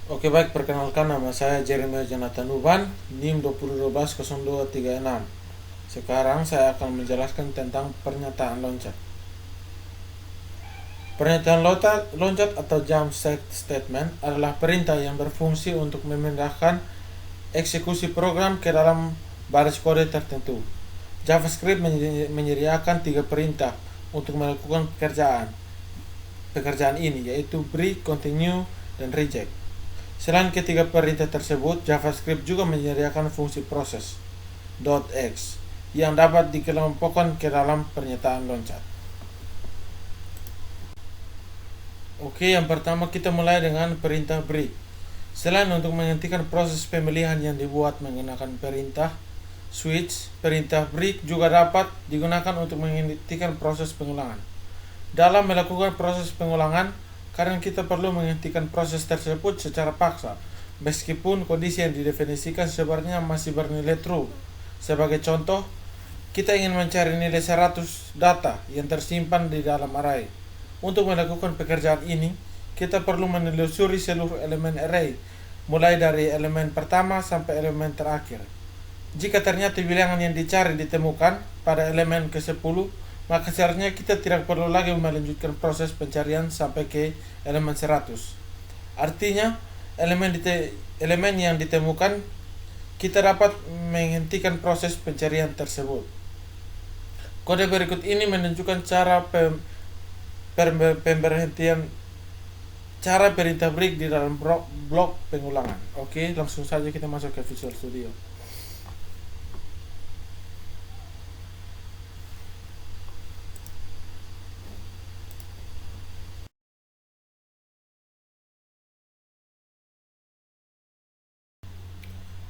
Oke baik, perkenalkan nama saya Jeremy Jonathan Uban, NIM 2012-0236. Sekarang saya akan menjelaskan tentang pernyataan loncat. Pernyataan loncat atau jump statement adalah perintah yang berfungsi untuk memindahkan eksekusi program ke dalam baris kode tertentu. JavaScript menyediakan 3 perintah untuk melakukan pekerjaan ini, yaitu break, continue, dan reject. Selain ketiga perintah tersebut, JavaScript juga menyediakan fungsi proses .x yang dapat dikelompokkan ke dalam pernyataan loncat. Oke, yang pertama kita mulai dengan perintah break. Selain untuk menghentikan proses pemilihan yang dibuat menggunakan perintah switch, perintah break juga dapat digunakan untuk menghentikan proses pengulangan. Dalam melakukan proses pengulangan, karena kita perlu menghentikan proses tersebut secara paksa, meskipun kondisi yang didefinisikan sebenarnya masih bernilai true. Sebagai contoh, kita ingin mencari nilai 100 data yang tersimpan di dalam array. Untuk melakukan pekerjaan ini, kita perlu menelusuri seluruh elemen array, mulai dari elemen pertama sampai elemen terakhir. Jika ternyata bilangan yang dicari ditemukan pada elemen ke-10, maka seharusnya kita tidak perlu lagi melanjutkan proses pencarian sampai ke elemen 100. Artinya, elemen yang ditemukan, kita dapat menghentikan proses pencarian tersebut. Kode berikut ini menunjukkan cara perintah break di dalam blok pengulangan. Oke, langsung saja kita masuk ke Visual Studio.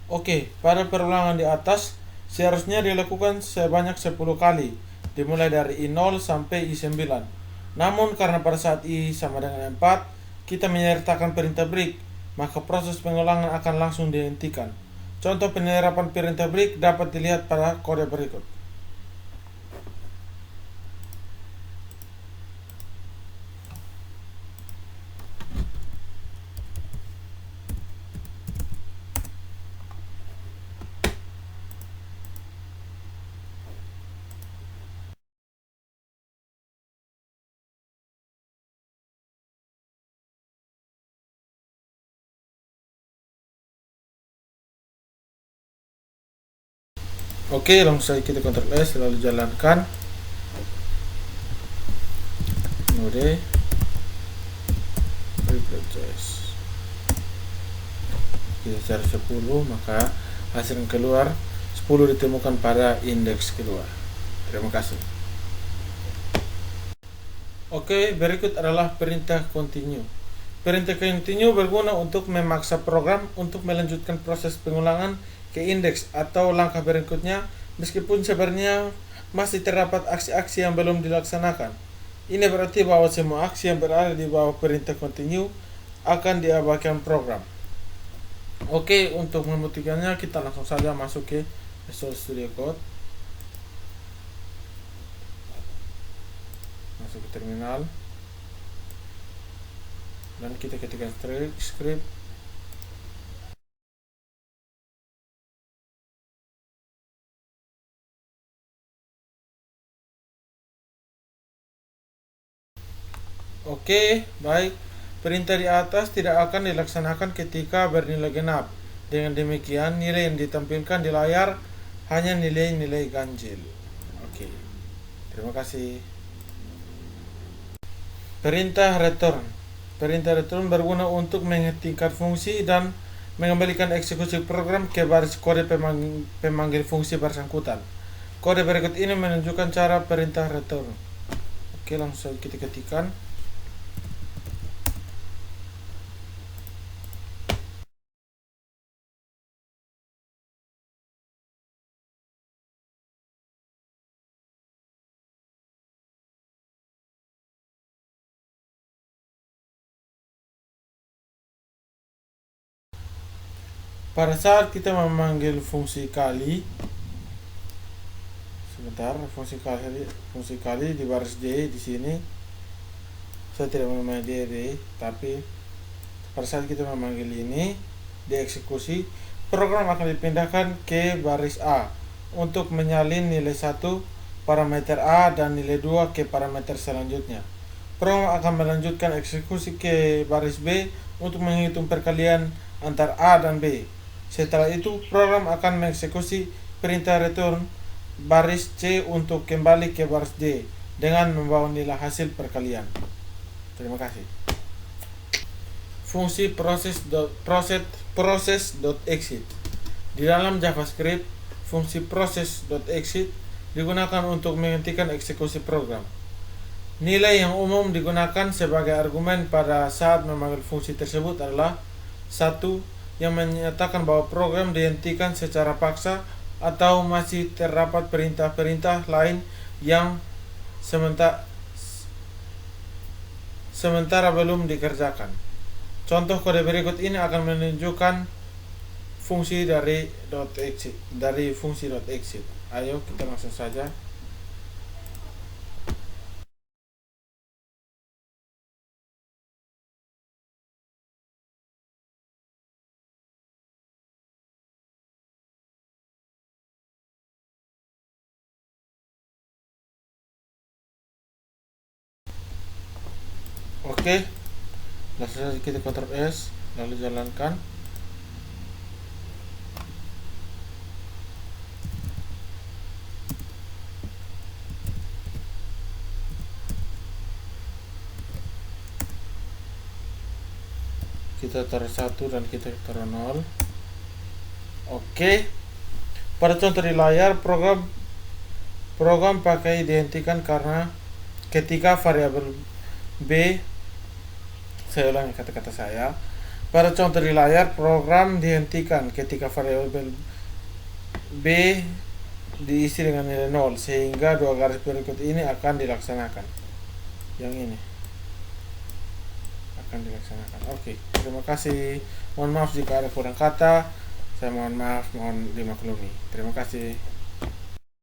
Oke, pada perulangan di atas seharusnya dilakukan sebanyak 10 kali, dimulai dari I0 sampai I9. Namun karena pada saat I sama dengan 4, kita menyertakan perintah break, maka proses pengulangan akan langsung dihentikan. Contoh penerapan perintah break dapat dilihat pada kode berikut. Oke, langsung saja kita Ctrl S lalu jalankan node replace. Kita cari 10, maka hasil yang keluar 10 ditemukan pada indeks kedua. Terima kasih. Oke, berikut adalah perintah continue. Perintah continue berguna untuk memaksa program untuk melanjutkan proses pengulangan ke indeks atau langkah berikutnya, meskipun sebenarnya masih terdapat aksi-aksi yang belum dilaksanakan. Ini berarti bahwa semua aksi yang berada di bawah perintah continue akan diabaikan program. Oke, untuk membuktikannya kita langsung saja masuk ke Visual Studio Code. Masuk ke terminal. Dan kita ketikkan script. Oke, baik. Perintah di atas tidak akan dilaksanakan ketika bernilai genap. Dengan demikian, nilai yang ditampilkan di layar hanya nilai-nilai ganjil. Oke, terima kasih. Perintah return. Perintah return berguna untuk menghentikan fungsi dan mengembalikan eksekusi program ke baris kode pemanggil fungsi bersangkutan. Kode berikut ini menunjukkan cara perintah return. Oke, langsung kita ketikkan. Pada saat kita memanggil fungsi kali, sebentar, fungsi kali di baris D di sini, saya tidak menamai D, tapi Pada saat kita memanggil ini, dieksekusi, program akan dipindahkan ke baris A untuk menyalin nilai 1 parameter A dan nilai 2 ke parameter selanjutnya. Program akan melanjutkan eksekusi ke baris B untuk menghitung perkalian antara A dan B. Setelah itu, program akan mengeksekusi perintah return baris C untuk kembali ke baris D dengan membawa nilai hasil perkalian. Terima kasih. Fungsi process.exit. Di dalam JavaScript, fungsi process.exit digunakan untuk menghentikan eksekusi program. Nilai yang umum digunakan sebagai argumen pada saat memanggil fungsi tersebut adalah 1 yang menyatakan bahwa program dihentikan secara paksa atau masih terdapat perintah-perintah lain yang sementara belum dikerjakan. Contoh kode berikut ini akan menunjukkan fungsi dari fungsi.exit. Ayo kita langsung saja. Oke, langsung saja kita Ctrl S lalu jalankan. Kita taruh 1 dan kita taruh 0. Oke, pada contoh di layar, program pakai dihentikan karena ketika variabel B, saya ulangi kata-kata saya. Pada contoh di layar, program dihentikan ketika variabel B diisi dengan nilai 0, sehingga dua garis berikut ini akan dilaksanakan. Yang ini akan dilaksanakan. Oke, terima kasih. Mohon maaf jika ada kurang kata. Saya mohon maaf, mohon dimaklumi. Terima kasih.